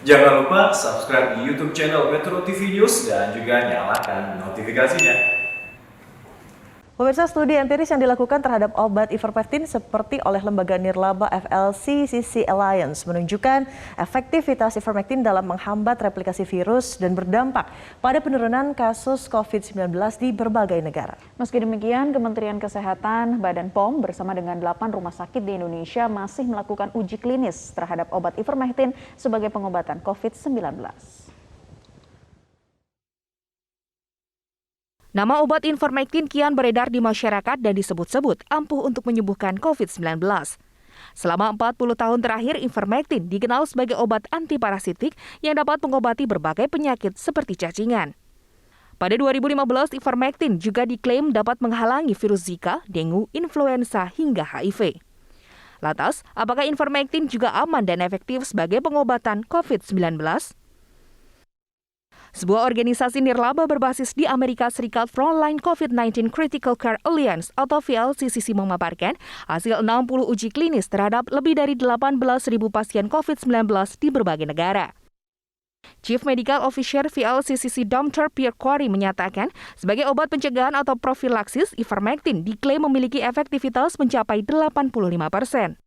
Jangan lupa subscribe di YouTube channel Metro TV News dan juga nyalakan notifikasinya. Pemirsa, studi empiris yang dilakukan terhadap obat ivermectin seperti oleh lembaga nirlaba FLC-CC Alliance menunjukkan efektivitas ivermectin dalam menghambat replikasi virus dan berdampak pada penurunan kasus COVID-19 di berbagai negara. Meski demikian, Kementerian Kesehatan, Badan POM bersama dengan 8 rumah sakit di Indonesia masih melakukan uji klinis terhadap obat ivermectin sebagai pengobatan COVID-19. Nama obat ivermectin kian beredar di masyarakat dan disebut-sebut ampuh untuk menyembuhkan COVID-19. Selama 40 tahun terakhir, ivermectin dikenal sebagai obat antiparasitik yang dapat mengobati berbagai penyakit seperti cacingan. Pada 2015, ivermectin juga diklaim dapat menghalangi virus Zika, dengue, influenza, hingga HIV. Lantas, apakah ivermectin juga aman dan efektif sebagai pengobatan COVID-19? Sebuah organisasi nirlaba berbasis di Amerika Serikat, Frontline COVID-19 Critical Care Alliance atau FLC-CC memaparkan hasil 60 uji klinis terhadap lebih dari 18.000 pasien COVID-19 di berbagai negara. Chief Medical Officer FLC-CC Dr. Pierre Quarry menyatakan, sebagai obat pencegahan atau profilaksis, ivermectin diklaim memiliki efektivitas mencapai 85%.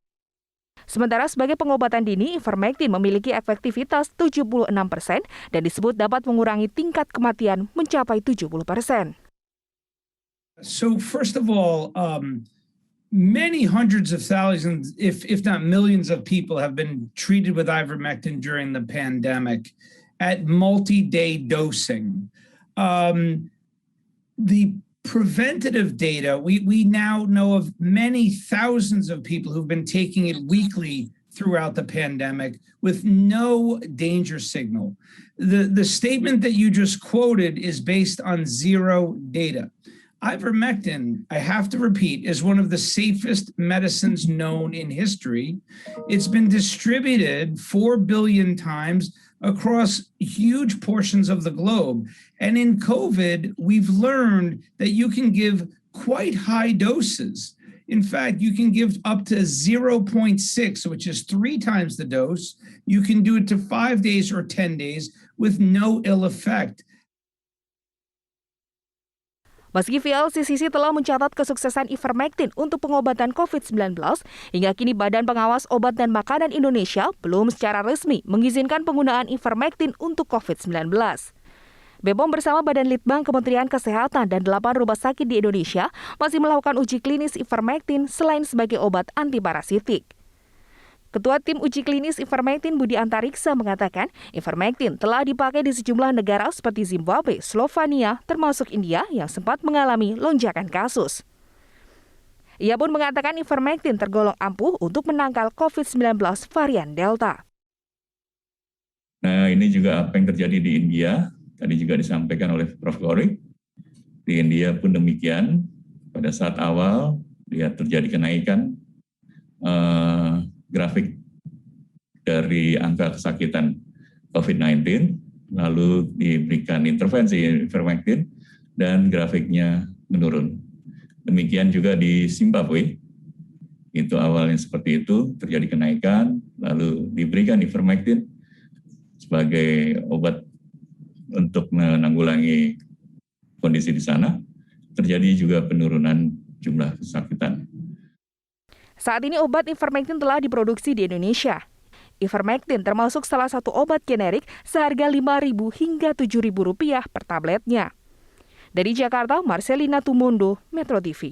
Sementara sebagai pengobatan dini, ivermectin memiliki efektivitas 76% dan disebut dapat mengurangi tingkat kematian mencapai 70%. So first of all, many hundreds of thousands, if not millions of people have been treated with ivermectin during the pandemic at multi-day dosing. The preventative data, we now know of many thousands of people who've been taking it weekly throughout the pandemic with no danger signal. The statement that you just quoted is based on zero data. Ivermectin, I have to repeat, is one of the safest medicines known in history. It's been distributed 4 billion times across huge portions of the globe. And in COVID, we've learned that you can give quite high doses. In fact, you can give up to 0.6, which is 3 times the dose. You can do it to 5 days or 10 days with no ill effect. Meski FLC-CC telah mencatat kesuksesan ivermectin untuk pengobatan COVID-19, hingga kini Badan Pengawas Obat dan Makanan Indonesia belum secara resmi mengizinkan penggunaan ivermectin untuk COVID-19. BPOM bersama Badan Litbang Kementerian Kesehatan dan 8 rumah sakit di Indonesia masih melakukan uji klinis ivermectin selain sebagai obat antiparasitik. Ketua Tim Uji Klinis Ivermectin Budi Antariksa mengatakan, ivermectin telah dipakai di sejumlah negara seperti Zimbabwe, Slovenia, termasuk India yang sempat mengalami lonjakan kasus. Ia pun mengatakan ivermectin tergolong ampuh untuk menangkal COVID-19 varian Delta. Nah, ini juga apa yang terjadi di India, tadi juga disampaikan oleh Prof. Gorik. Di India pun demikian, pada saat awal dia terjadi kenaikan grafik dari angka kesakitan COVID-19, lalu diberikan intervensi ivermectin dan grafiknya menurun. Demikian juga di Zimbabwe, itu awalnya seperti itu, terjadi kenaikan, lalu diberikan ivermectin sebagai obat untuk menanggulangi kondisi di sana, terjadi juga penurunan jumlah kesakitan. Saat ini obat ivermectin telah diproduksi di Indonesia. Ivermectin termasuk salah satu obat generik seharga Rp5.000 hingga Rp7.000 per tabletnya. Dari Jakarta, Marcelina Tumundo, Metro TV.